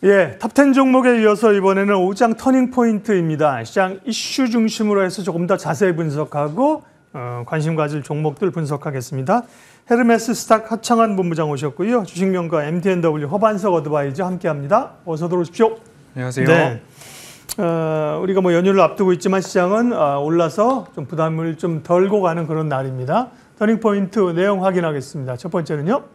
예, 탑10 종목에 이어서 이번에는 5장 터닝 포인트입니다. 시장 이슈 중심으로 해서 조금 더 자세히 분석하고 관심 가질 종목들 분석하겠습니다. 헤르메스 스탁 하창환 본부장 오셨고요. 주식명가 MTNW 허반석 어드바이저 함께합니다. 어서 들어오십시오. 안녕하세요. 네. 우리가 뭐 연휴를 앞두고 있지만 시장은 올라서 좀 부담을 좀 덜고 가는 그런 날입니다. 터닝 포인트 내용 확인하겠습니다. 첫 번째는요.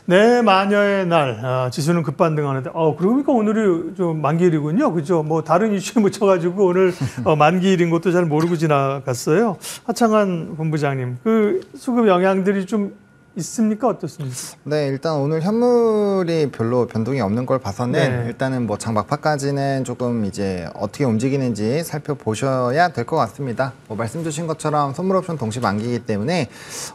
네, 마녀의 날 지수는 급반등하는데 그러고 보니까 오늘이 좀 만기일이군요. 그죠? 뭐 다른 이슈에 묻혀가지고 오늘 만기일인 것도 잘 모르고 지나갔어요. 하창환 본부장님, 그 수급 영향들이 좀 있습니까? 어떻습니까? 네, 일단 오늘 현물이 별로 변동이 없는 걸 봐서는 네. 일단은 뭐 장 막판까지는 조금 이제 어떻게 움직이는지 살펴보셔야 될 것 같습니다. 뭐 말씀 주신 것처럼 선물 옵션 동시 만기이기 때문에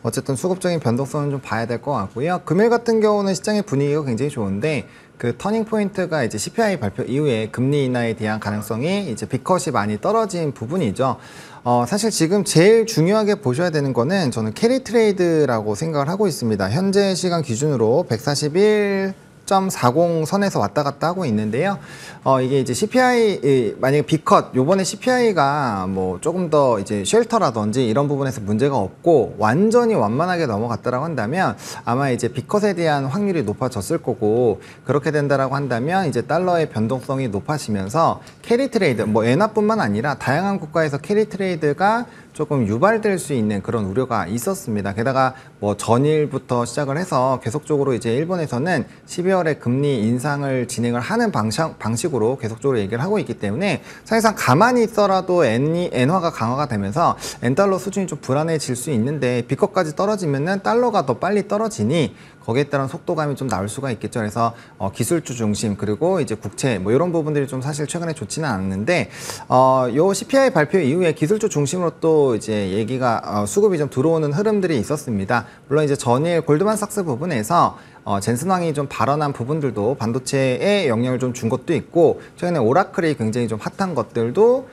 어쨌든 수급적인 변동성은 좀 봐야 될 것 같고요. 금일 같은 경우는 시장의 분위기가 굉장히 좋은데 그 터닝 포인트가 이제 CPI 발표 이후에 금리 인하에 대한 가능성이 이제 빅컷이 많이 떨어진 부분이죠. 사실 지금 제일 중요하게 보셔야 되는 거는 저는 캐리 트레이드라고 생각을 하고 있습니다. 현재 시간 기준으로 141.40 선에서 왔다 갔다 하고 있는데요. 이게 이제 CPI, 만약에 빅컷, 요번에 CPI가 뭐 조금 더 이제 쉘터라든지 이런 부분에서 문제가 없고 완전히 완만하게 넘어갔다라고 한다면 아마 이제 빅컷에 대한 확률이 높아졌을 거고, 그렇게 된다라고 한다면 이제 달러의 변동성이 높아지면서 캐리 트레이드, 뭐 엔화뿐만 아니라 다양한 국가에서 캐리 트레이드가 조금 유발될 수 있는 그런 우려가 있었습니다. 게다가 뭐 전일부터 시작을 해서 계속적으로 이제 일본에서는 12월에 금리 인상을 진행을 하는 방식으로 계속적으로 얘기를 하고 있기 때문에 사실상 가만히 있어라도 엔화가 강화가 되면서 엔달러 수준이 좀 불안해질 수 있는데, 빅컷까지 떨어지면은 달러가 더 빨리 떨어지니 거기에 따른 속도감이 좀 나올 수가 있겠죠. 그래서 기술주 중심, 그리고 이제 국채 뭐 이런 부분들이 좀 사실 최근에 좋지는 않았는데 요 CPI 발표 이후에 기술주 중심으로 또 이제 얘기가 수급이 좀 들어오는 흐름들이 있었습니다. 물론 이제 전일 골드만삭스 부분에서 젠슨왕이 좀 발언한 부분들도 반도체에 영향을 좀 준 것도 있고, 최근에 오라클이 굉장히 좀 핫한 것들도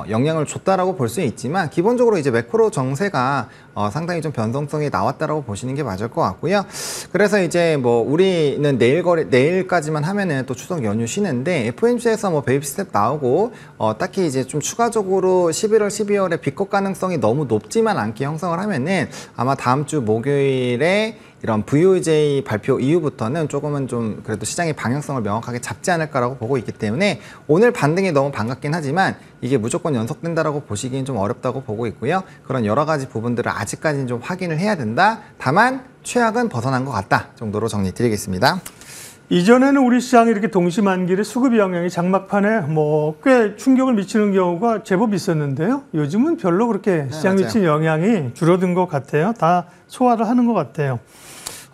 영향을 줬다라고 볼 수 있지만, 기본적으로 이제 매크로 정세가 상당히 좀 변동성이 나왔다라고 보시는 게 맞을 것 같고요. 그래서 이제 뭐 우리는 내일까지만 하면은 또 추석 연휴 쉬는데, FOMC에서 뭐 베이비 스텝 나오고 딱히 이제 좀 추가적으로 11월, 12월에 빅컷 가능성이 너무 높지만 않게 형성을 하면은 아마 다음 주 목요일에 이런 VOJ 발표 이후부터는 조금은 좀 그래도 시장의 방향성을 명확하게 잡지 않을까라고 보고 있기 때문에 오늘 반등이 너무 반갑긴 하지만 이게 무조건 연속된다라고 보시기엔 좀 어렵다고 보고 있고요. 그런 여러 가지 부분들을 아직까지는 좀 확인을 해야 된다. 다만 최악은 벗어난 것 같다 정도로 정리드리겠습니다. 이전에는 우리 시장이 이렇게 동시만기의 수급 영향이 장막판에 뭐 꽤 충격을 미치는 경우가 제법 있었는데요. 요즘은 별로 그렇게 시장에 미친 영향이 줄어든 것 같아요. 다 소화를 하는 것 같아요.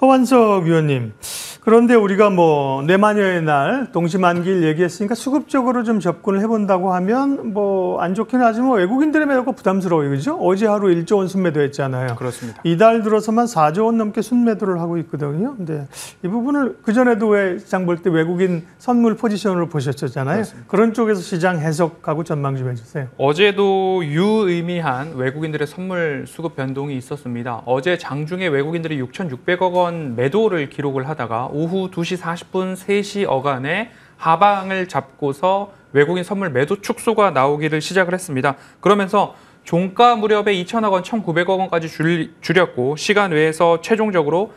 허반석 위원님, 그런데 우리가 뭐 뇌마녀의 날 동시만기일 얘기했으니까 수급적으로 좀 접근을 해본다고 하면 뭐 안 좋긴 하지만 외국인들의 매도가 부담스러워요. 그죠? 어제 하루 1조 원 순매도했잖아요. 그렇습니다. 이달 들어서만 4조 원 넘게 순매도를 하고 있거든요. 근데 이 부분을 그전에도 왜 시장 볼 때 외국인 선물 포지션으로 보셨잖아요. 그렇습니다. 그런 쪽에서 시장 해석하고 전망 좀 해주세요. 어제도 유의미한 외국인들의 선물 수급 변동이 있었습니다. 어제 장중에 외국인들이 6,600억 원 매도를 기록을 하다가 오후 2시 40분, 3시 어간에 하방을 잡고서 외국인 선물 매도 축소가 나오기를 시작을 했습니다. 그러면서 종가 무렵에 2,000억 원, 1,900억 원까지 줄였고, 시간 외에서 최종적으로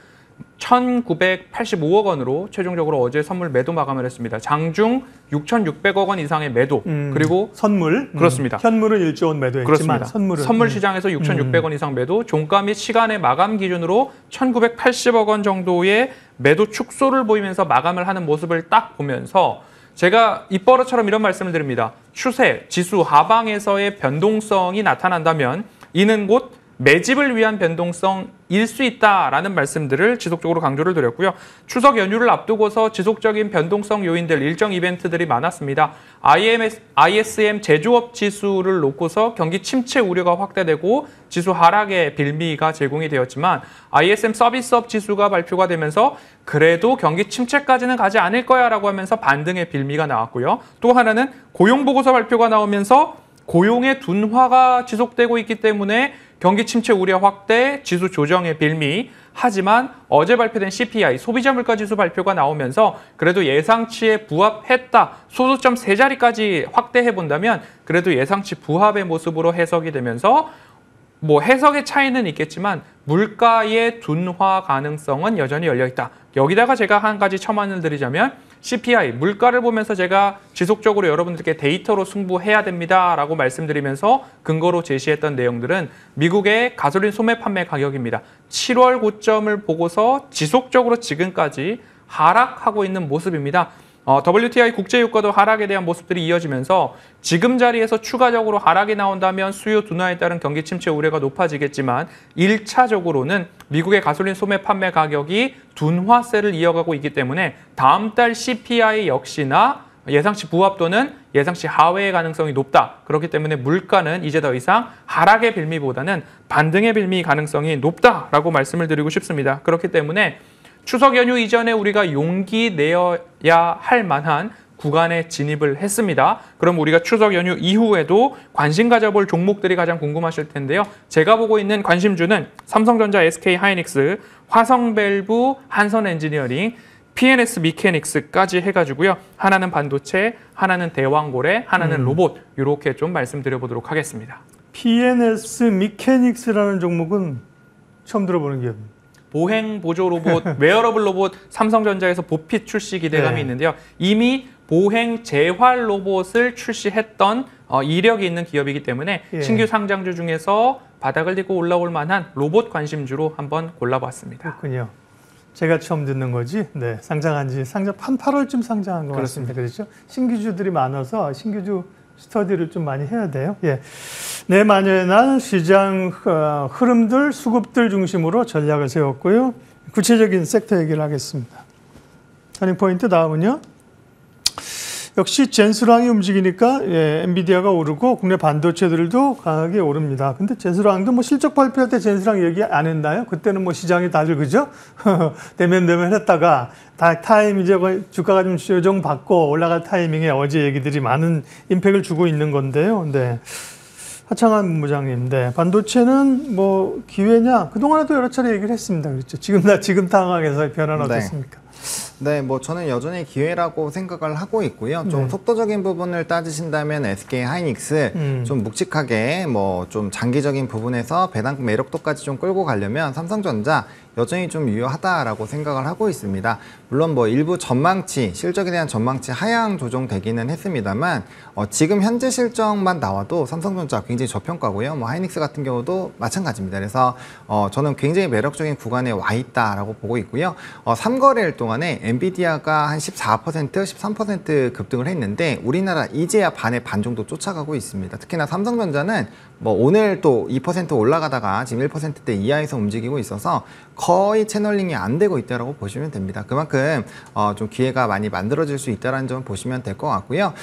1,985억 원으로 최종적으로 어제 선물 매도 마감을 했습니다. 장중 6,600억 원 이상의 매도, 그리고 선물, 그렇습니다. 현물은 1조 원 매도했지만 그렇습니다. 선물 시장에서 6,600원 이상 매도, 종가 및 시간의 마감 기준으로 1,980억 원 정도의 매도 축소를 보이면서 마감을 하는 모습을 딱 보면서 제가 입버릇처럼 이런 말씀을 드립니다. 추세, 지수 하방에서의 변동성이 나타난다면 이는 곧 매집을 위한 변동성일 수 있다라는 말씀들을 지속적으로 강조를 드렸고요. 추석 연휴를 앞두고서 지속적인 변동성 요인들, 일정 이벤트들이 많았습니다. ISM 제조업 지수를 놓고서 경기 침체 우려가 확대되고 지수 하락의 빌미가 제공이 되었지만, ISM 서비스업 지수가 발표가 되면서 그래도 경기 침체까지는 가지 않을 거야 라고 하면서 반등의 빌미가 나왔고요. 또 하나는 고용보고서 발표가 나오면서 고용의 둔화가 지속되고 있기 때문에 경기 침체 우려 확대, 지수 조정의 빌미, 하지만 어제 발표된 CPI, 소비자 물가지수 발표가 나오면서 그래도 예상치에 부합했다. 소수점 세 자리까지 확대해 본다면 그래도 예상치 부합의 모습으로 해석이 되면서 뭐 해석의 차이는 있겠지만 물가의 둔화 가능성은 여전히 열려 있다. 여기다가 제가 한 가지 첨언을 드리자면 CPI, 물가를 보면서 제가 지속적으로 여러분들께 데이터로 승부해야 됩니다라고 말씀드리면서 근거로 제시했던 내용들은 미국의 가솔린 소매 판매 가격입니다. 7월 고점을 보고서 지속적으로 지금까지 하락하고 있는 모습입니다. WTI 국제유가도 하락에 대한 모습들이 이어지면서 지금 자리에서 추가적으로 하락이 나온다면 수요 둔화에 따른 경기 침체 우려가 높아지겠지만 1차적으로는 미국의 가솔린 소매 판매 가격이 둔화세를 이어가고 있기 때문에 다음 달 CPI 역시나 예상치 부합 또는 예상치 하회의 가능성이 높다. 그렇기 때문에 물가는 이제 더 이상 하락의 빌미보다는 반등의 빌미 가능성이 높다라고 말씀을 드리고 싶습니다. 그렇기 때문에 추석 연휴 이전에 우리가 용기 내어야 할 만한 구간에 진입을 했습니다. 그럼 우리가 추석 연휴 이후에도 관심 가져볼 종목들이 가장 궁금하실 텐데요. 제가 보고 있는 관심주는 삼성전자, SK하이닉스, 화성밸브, 한선엔지니어링, PNS 미케닉스까지 해가지고요. 하나는 반도체, 하나는 대왕고래, 하나는 로봇 이렇게 좀 말씀드려보도록 하겠습니다. PNS 미케닉스라는 종목은 처음 들어보는 기업입니다. 보행 보조 로봇, 웨어러블 로봇 삼성전자에서 보핏 출시 기대감이 있는데요. 이미 보행 재활 로봇을 출시했던 이력이 있는 기업이기 때문에 신규 상장주 중에서 바닥을 딛고 올라올 만한 로봇 관심주로 한번 골라봤습니다. 그렇군요. 제가 처음 듣는 거지. 네, 상장한 지 한 8월쯤 상장한 것 같습니다. 그렇죠? 신규주들이 많아서 신규주 스터디를 좀 많이 해야 돼요. 예. 내만여의 날 시장 흐름들, 수급들 중심으로 전략을 세웠고요. 구체적인 섹터 얘기를 하겠습니다. 터닝포인트 다음은요. 역시 젠스랑이 움직이니까 엔비디아가 오르고 국내 반도체들도 강하게 오릅니다. 근데 젠스랑도 뭐 실적 발표할 때 젠스랑 얘기 안 했나요? 그때는 뭐 시장이 다들 그죠? 대면대면 했다가 타임 이제 주가가 좀 조정받고 올라갈 타이밍에 어제 얘기들이 많은 임팩을 주고 있는 건데요. 네. 하창한 본부장님, 네. 반도체는 뭐 기회냐? 그동안에도 여러 차례 얘기를 했습니다. 그렇죠. 지금 상황에서의 변화는 어떻습니까? 네, 뭐 저는 여전히 기회라고 생각을 하고 있고요. 좀 속도적인 부분을 따지신다면 SK 하이닉스 좀 묵직하게 뭐 좀 장기적인 부분에서 배당 매력도까지 좀 끌고 가려면 삼성전자 여전히 좀 유효하다라고 생각을 하고 있습니다. 물론 뭐 일부 전망치, 실적에 대한 전망치 하향 조정되기는 했습니다만 지금 현재 실적만 나와도 삼성전자 굉장히 저평가고요. 뭐 하이닉스 같은 경우도 마찬가지입니다. 그래서 저는 굉장히 매력적인 구간에 와 있다라고 보고 있고요. 3거래일 동안에 엔비디아가 한 14%, 13% 급등을 했는데 우리나라 이제야 반의 반 정도 쫓아가고 있습니다. 특히나 삼성전자는 뭐 오늘 또 2% 올라가다가 지금 1%대 이하에서 움직이고 있어서 거의 채널링이 안 되고 있다고 보시면 됩니다. 그만큼 좀 기회가 많이 만들어질 수 있다는 점 보시면 될 것 같고요.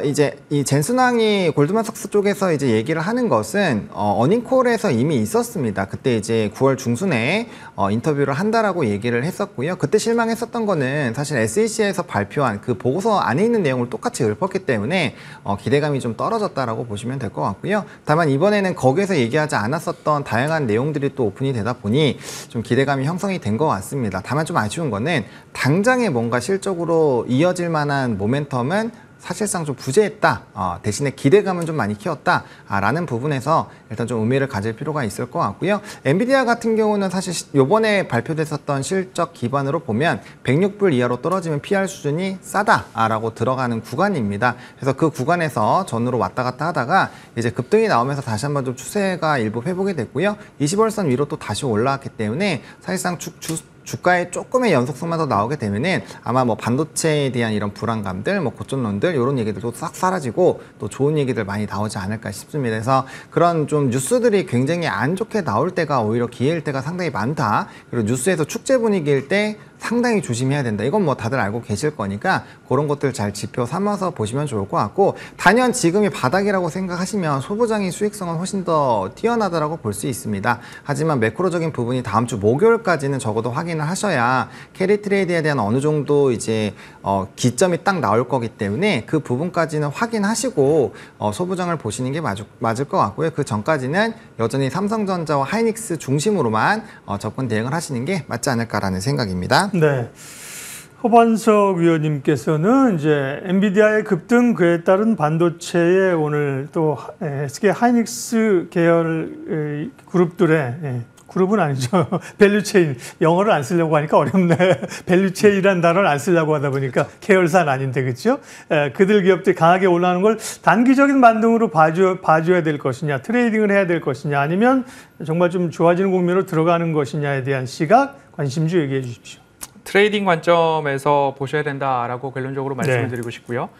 이제 이 젠슨왕이 골드만삭스 쪽에서 이제 얘기를 하는 것은 어닝콜에서 이미 있었습니다. 그때 이제 9월 중순에 인터뷰를 한다라고 얘기를 했었고요. 그때 실망했었던 거는 사실 SEC에서 발표한 그 보고서 안에 있는 내용을 똑같이 읊었기 때문에 기대감이 좀 떨어졌다라고 보시면 될 것 같고요. 다만 이번에는 거기에서 얘기하지 않았었던 다양한 내용들이 또 오픈이 되다 보니 좀 기대감이 형성이 된 것 같습니다. 다만 좀 아쉬운 거는 당장에 뭔가 실적으로 이어질 만한 모멘텀은 사실상 좀 부재했다. 대신에 기대감은 좀 많이 키웠다. 라는 부분에서 일단 좀 의미를 가질 필요가 있을 것 같고요. 엔비디아 같은 경우는 사실 요번에 발표됐었던 실적 기반으로 보면 106불 이하로 떨어지면 PR 수준이 싸다라고 들어가는 구간입니다. 그래서 그 구간에서 전으로 왔다 갔다 하다가 이제 급등이 나오면서 다시 한번 좀 추세가 일부 회복이 됐고요. 20월선 위로 또 다시 올라왔기 때문에 사실상 주가에 조금의 연속성만 더 나오게 되면은 아마 뭐 반도체에 대한 이런 불안감들, 뭐 고점론들 이런 얘기들도 싹 사라지고 또 좋은 얘기들 많이 나오지 않을까 싶습니다. 그래서 그런 좀 뉴스들이 굉장히 안 좋게 나올 때가 오히려 기회일 때가 상당히 많다. 그리고 뉴스에서 축제 분위기일 때 상당히 조심해야 된다. 이건 뭐 다들 알고 계실 거니까 그런 것들 잘 지표 삼아서 보시면 좋을 것 같고, 단연 지금이 바닥이라고 생각하시면 소부장의 수익성은 훨씬 더 뛰어나다라고 볼 수 있습니다. 하지만 매크로적인 부분이 다음 주 목요일까지는 적어도 확인을 하셔야 캐리 트레이드에 대한 어느 정도 이제 기점이 딱 나올 거기 때문에 그 부분까지는 확인하시고 소부장을 보시는 게 맞을 것 같고요. 그 전까지는 여전히 삼성전자와 하이닉스 중심으로만 접근 대응을 하시는 게 맞지 않을까라는 생각입니다. 네. 허반석 위원님께서는 이제 엔비디아의 급등, 그에 따른 반도체에 오늘 또 SK 하이닉스 계열 그룹들의, 그룹은 아니죠. 밸류체인. 영어를 안 쓰려고 하니까 어렵네. 밸류체인이라는 단어를 안 쓰려고 하다 보니까 계열사는 아닌데, 그렇죠? 그들 기업들이 강하게 올라가는 걸 단기적인 반등으로 봐줘야 될 것이냐, 트레이딩을 해야 될 것이냐, 아니면 정말 좀 좋아지는 국면으로 들어가는 것이냐에 대한 시각, 관심주 얘기해 주십시오. 트레이딩 관점에서 보셔야 된다라고 결론적으로 말씀을 네. 드리고 싶고요.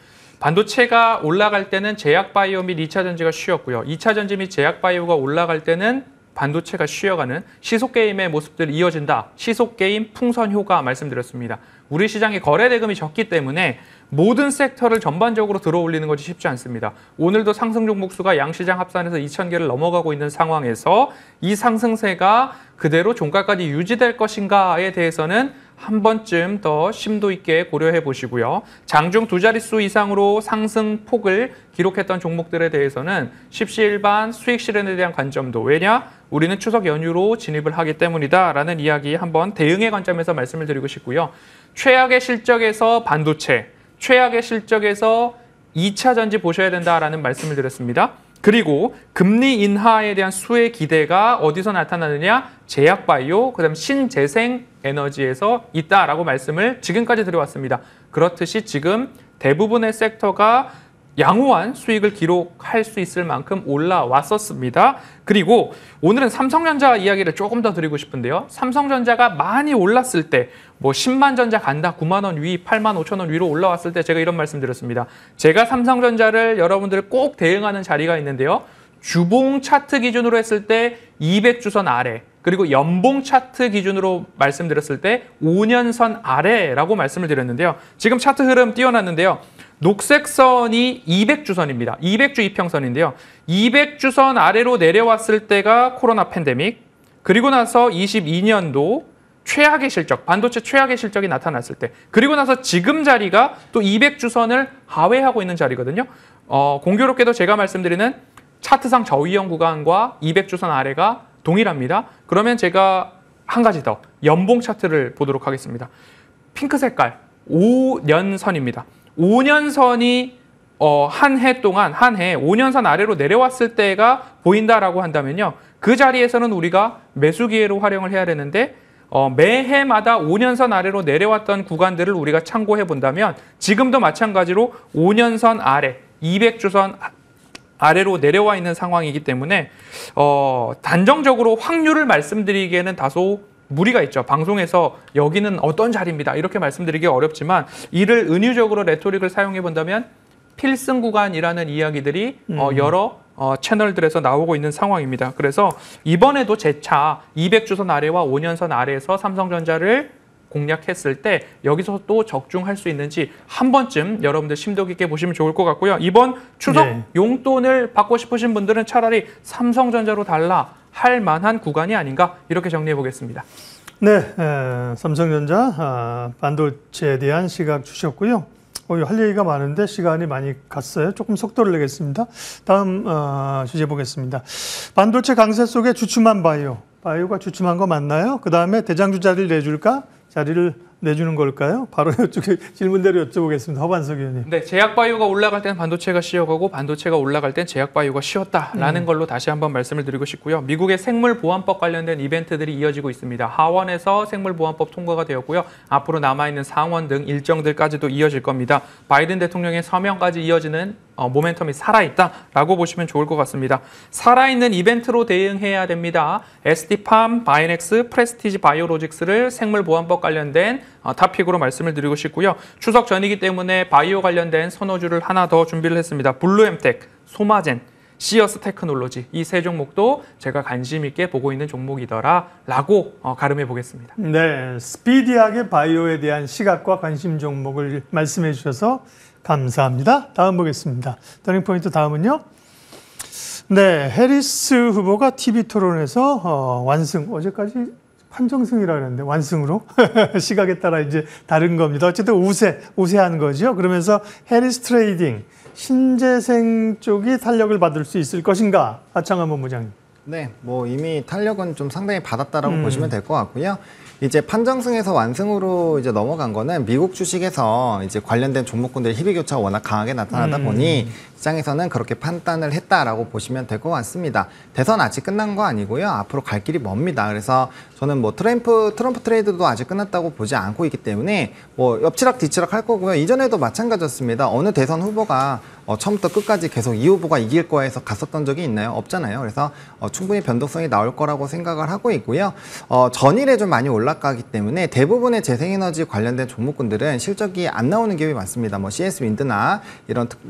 반도체가 올라갈 때는 제약바이오 및 2차 전지가 쉬었고요. 2차 전지 및 제약바이오가 올라갈 때는 반도체가 쉬어가는 시속게임의 모습들이 이어진다. 시속게임 풍선 효과 말씀드렸습니다. 우리 시장에 거래 대금이 적기 때문에 모든 섹터를 전반적으로 들어올리는 것이 쉽지 않습니다. 오늘도 상승 종목수가 양시장 합산해서 2,000개를 넘어가고 있는 상황에서 이 상승세가 그대로 종가까지 유지될 것인가에 대해서는 한 번쯤 더 심도 있게 고려해 보시고요. 장중 두 자릿수 이상으로 상승 폭을 기록했던 종목들에 대해서는 십시일반 수익 실현에 대한 관점도, 왜냐? 우리는 추석 연휴로 진입을 하기 때문이다라는 이야기 한번 대응의 관점에서 말씀을 드리고 싶고요. 최악의 실적에서 반도체, 최악의 실적에서 2차 전지 보셔야 된다라는 말씀을 드렸습니다. 그리고 금리 인하에 대한 수혜 기대가 어디서 나타나느냐? 제약바이오, 그다음 신재생 에너지에서 있다라고 말씀을 지금까지 드려왔습니다. 그렇듯이 지금 대부분의 섹터가 양호한 수익을 기록할 수 있을 만큼 올라왔었습니다. 그리고 오늘은 삼성전자 이야기를 조금 더 드리고 싶은데요. 삼성전자가 많이 올랐을 때, 뭐 10만 전자 간다, 9만 원 위, 8만 5천 원 위로 올라왔을 때 제가 이런 말씀 드렸습니다. 제가 삼성전자를 여러분들 꼭 대응하는 자리가 있는데요. 주봉 차트 기준으로 했을 때 200주선 아래, 그리고 연봉 차트 기준으로 말씀드렸을 때 5년선 아래라고 말씀을 드렸는데요. 지금 차트 흐름 띄워놨는데요. 녹색 선이 200주선입니다. 200주 이평선인데요. 200주선 아래로 내려왔을 때가 코로나 팬데믹, 그리고 나서 22년도 최악의 실적, 반도체 최악의 실적이 나타났을 때, 그리고 나서 지금 자리가 또 200주선을 하회하고 있는 자리거든요. 공교롭게도 제가 말씀드리는 차트상 저위험 구간과 200주선 아래가 동일합니다. 그러면 제가 한 가지 더 연봉 차트를 보도록 하겠습니다. 핑크 색깔 5년선입니다. 5년선이 한 해 동안, 한 해 5년선 아래로 내려왔을 때가 보인다라고 한다면요. 그 자리에서는 우리가 매수 기회로 활용을 해야 되는데 매해마다 5년선 아래로 내려왔던 구간들을 우리가 참고해 본다면 지금도 마찬가지로 5년선 아래, 200주선 아래로 내려와 있는 상황이기 때문에 단정적으로 확률을 말씀드리기에는 다소 무리가 있죠. 방송에서 여기는 어떤 자리입니다, 이렇게 말씀드리기 어렵지만 이를 은유적으로 레토릭을 사용해 본다면 필승 구간이라는 이야기들이 여러 채널들에서 나오고 있는 상황입니다. 그래서 이번에도 재차 200주선 아래와 5년선 아래에서 삼성전자를 공략했을 때 여기서 또 적중할 수 있는지 한 번쯤 여러분들 심도 깊게 보시면 좋을 것 같고요. 이번 추석 용돈을 받고 싶으신 분들은 차라리 삼성전자로 달라 할 만한 구간이 아닌가, 이렇게 정리해 보겠습니다. 네, 삼성전자 반도체에 대한 시각 주셨고요. 할 얘기가 많은데 시간이 많이 갔어요. 조금 속도를 내겠습니다. 다음 주제 보겠습니다. 반도체 강세 속에 주춤한 바이오가 주춤한 거 맞나요? 그 다음에 대장주 자리를 내줄까? 자리를 내주는 걸까요? 바로 이쪽에 질문대로 여쭤보겠습니다. 허반석 의원님. 네, 제약바이오가 올라갈 때는 반도체가 쉬어가고 반도체가 올라갈 땐 제약바이오가 쉬었다라는 걸로 다시 한번 말씀을 드리고 싶고요. 미국의 생물보안법 관련된 이벤트들이 이어지고 있습니다. 하원에서 생물보안법 통과가 되었고요. 앞으로 남아있는 상원 등 일정들까지도 이어질 겁니다. 바이든 대통령의 서명까지 이어지는 모멘텀이 살아있다라고 보시면 좋을 것 같습니다. 살아있는 이벤트로 대응해야 됩니다. ST팜, 바이넥스, 프레스티지 바이오로직스를 생물보안법 관련된 탑픽으로 말씀을 드리고 싶고요. 추석 전이기 때문에 바이오 관련된 선호주를 하나 더 준비를 했습니다. 블루엠텍, 소마젠, 시어스 테크놀로지 이 세 종목도 제가 관심 있게 보고 있는 종목이더라라고 가름해 보겠습니다. 네, 스피디하게 바이오에 대한 시각과 관심 종목을 말씀해 주셔서 감사합니다. 다음 보겠습니다. 터닝포인트 다음은요. 네, 해리스 후보가 TV 토론에서 완승, 어제까지 판정승이라 그랬는데 완승으로 시각에 따라 이제 다른 겁니다. 어쨌든 우세한 거죠. 그러면서 해리스 트레이딩, 신재생 쪽이 탄력을 받을 수 있을 것인가? 하창한 본부장님. 네, 뭐 이미 탄력은 좀 상당히 받았다라고 보시면 될 것 같고요. 이제 판정승에서 완승으로 이제 넘어간 거는 미국 주식에서 이제 관련된 종목군들의 희비 교차가 워낙 강하게 나타나다 보니 시장에서는 그렇게 판단을 했다라고 보시면 될 것 같습니다. 대선 아직 끝난 거 아니고요. 앞으로 갈 길이 멉니다. 그래서 저는 뭐 트럼프 트레이드도 아직 끝났다고 보지 않고 있기 때문에 뭐 엎치락 뒤치락 할 거고요. 이전에도 마찬가지였습니다. 어느 대선 후보가 처음부터 끝까지 계속 이 후보가 이길 거야 해서 갔었던 적이 있나요? 없잖아요. 그래서 충분히 변동성이 나올 거라고 생각을 하고 있고요. 전일에 좀 많이 올라가기 때문에 대부분의 재생에너지 관련된 종목군들은 실적이 안 나오는 기업이 많습니다. 뭐 CS 윈드나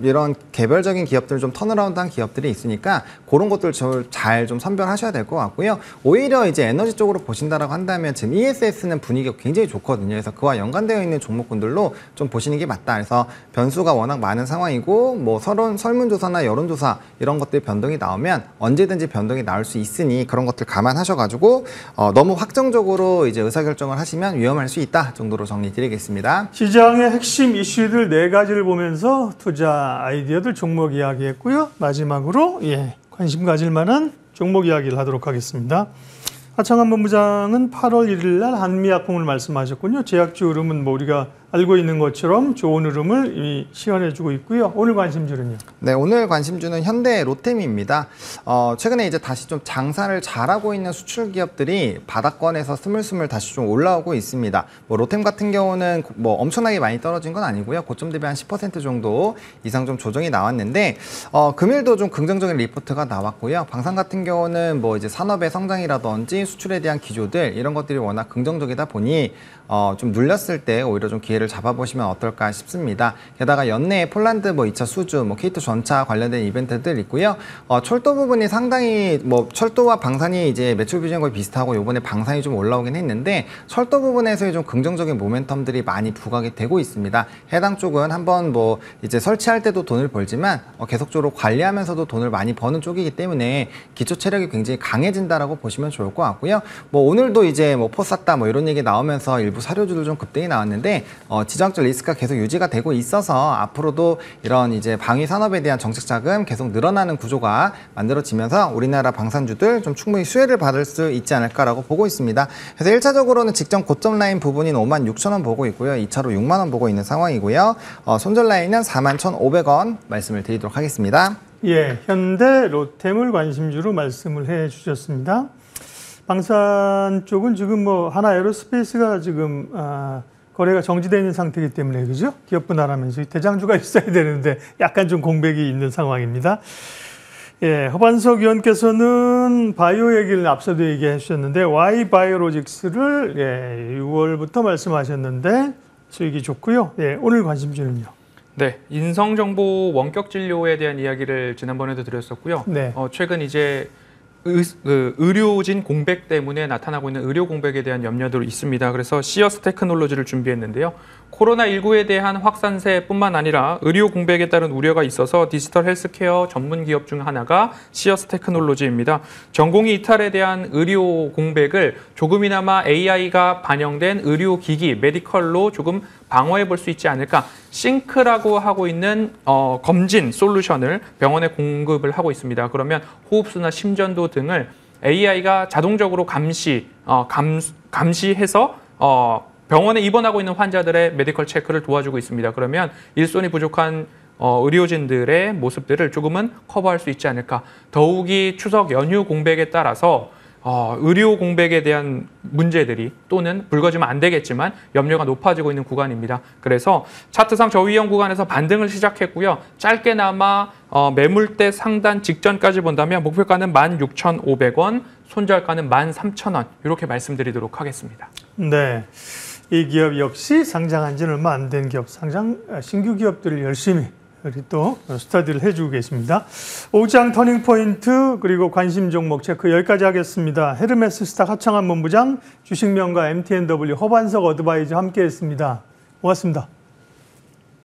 이런 개별적인 기업들 좀 턴어라운드한 기업들이 있으니까 그런 것들 잘 좀 선별하셔야 될 것 같고요. 오히려 이제 에너지 쪽으로 보신다라고 한다면 지금 ESS는 분위기가 굉장히 좋거든요. 그래서 그와 연관되어 있는 종목군들로 좀 보시는 게 맞다. 그래서 변수가 워낙 많은 상황이고 뭐 설문조사나 여론조사 이런 것들 변동이 나오면 언제든지 변동이 나올 수 있으니 그런 것들 감안하셔가지고 너무 확정적으로 이제 의사결정을 하시면 위험할 수 있다 정도로 정리드리겠습니다. 시장의 핵심 이슈들 4가지를 보면서 투자 아이디어들 종목 이야기했고요. 마지막으로 관심 가질 만한 종목 이야기를 하도록 하겠습니다. 하창한 본부장은 8월 1일 날 한미약품을 말씀하셨군요. 제약주 흐름은 뭐 우리가 알고 있는 것처럼 좋은 흐름을 이미 시연해주고 있고요. 오늘 관심주는요? 네, 오늘 관심주는 현대 로템입니다. 최근에 이제 다시 좀 장사를 잘하고 있는 수출 기업들이 바닥권에서 스물스물 다시 좀 올라오고 있습니다. 뭐 로템 같은 경우는 뭐 엄청나게 많이 떨어진 건 아니고요. 고점 대비 한 10% 정도 이상 좀 조정이 나왔는데 금일도 좀 긍정적인 리포트가 나왔고요. 방산 같은 경우는 뭐 이제 산업의 성장이라든지 수출에 대한 기조들 이런 것들이 워낙 긍정적이다 보니 좀 눌렸을 때 오히려 좀 기회를 잡아보시면 어떨까 싶습니다. 게다가 연내에 폴란드 뭐 2차 수주, 뭐 K2 전차 관련된 이벤트들 있고요. 철도 부분이 상당히 뭐 철도와 방산이 이제 매출 비중이 거의 비슷하고 요번에 방산이 좀 올라오긴 했는데 철도 부분에서의 좀 긍정적인 모멘텀들이 많이 부각이 되고 있습니다. 해당 쪽은 한번 뭐 이제 설치할 때도 돈을 벌지만 계속적으로 관리하면서도 돈을 많이 버는 쪽이기 때문에 기초 체력이 굉장히 강해진다라고 보시면 좋을 것 같고요. 뭐 오늘도 이제 뭐 포쌌다 뭐 이런 얘기 나오면서 일부 사료주도 좀 급등이 나왔는데 지정학적 리스크가 계속 유지가 되고 있어서 앞으로도 이런 이제 방위 산업에 대한 정책 자금 계속 늘어나는 구조가 만들어지면서 우리나라 방산주들 좀 충분히 수혜를 받을 수 있지 않을까라고 보고 있습니다. 그래서 1차적으로는 직전 고점 라인 부분인 56,000원 보고 있고요. 2차로 6만 원 보고 있는 상황이고요. 손절 라인은 41,500원 말씀을 드리도록 하겠습니다. 현대 로템을 관심주로 말씀을 해 주셨습니다. 방산 쪽은 지금 뭐 하나 에어로스페이스가 지금 거래가 정지되어 있는 상태이기 때문에 그죠? 기업 분할하면서 대장주가 있어야 되는데 약간 좀 공백이 있는 상황입니다. 허반석 의원께서는 바이오 얘기를 앞서도 얘기해 주셨는데 Y바이오로직스를 6월부터 말씀하셨는데 수익이 좋고요. 오늘 관심주는요? 네, 인성정보 원격 진료에 대한 이야기를 지난번에도 드렸었고요. 최근 이제 의료진 공백 때문에 나타나고 있는 의료 공백에 대한 염려도 있습니다. 그래서 시어스 테크놀로지를 준비했는데요. 코로나19에 대한 확산세뿐만 아니라 의료 공백에 따른 우려가 있어서 디지털 헬스케어 전문 기업 중 하나가 시어스 테크놀로지입니다. 전공의 이탈에 대한 의료 공백을 조금이나마 AI가 반영된 의료기기, 메디컬로 조금 방어해 볼 수 있지 않을까. 싱크라고 하고 있는 검진 솔루션을 병원에 공급을 하고 있습니다. 그러면 호흡수나 심전도 등을 AI가 자동적으로 감시해서 병원에 입원하고 있는 환자들의 메디컬 체크를 도와주고 있습니다. 그러면 일손이 부족한 의료진들의 모습들을 조금은 커버할 수 있지 않을까. 더욱이 추석 연휴 공백에 따라서 의료 공백에 대한 문제들이 또는 불거지면 안 되겠지만 염려가 높아지고 있는 구간입니다. 그래서 차트상 저위험 구간에서 반등을 시작했고요. 짧게나마 매물대 상단 직전까지 본다면 목표가는 16,500원, 손절가는 13,000원 이렇게 말씀드리도록 하겠습니다. 네, 이 기업 역시 상장한 지는 얼마 안 된 기업, 신규 기업들을 열심히 우리 또 스터디를 해주고 계십니다. 오장 터닝포인트 그리고 관심 종목 체크 여기까지 하겠습니다. 헤르메스 스탁 하창한 본부장, 주식명가 MTNW 허반석 어드바이저 함께했습니다. 고맙습니다.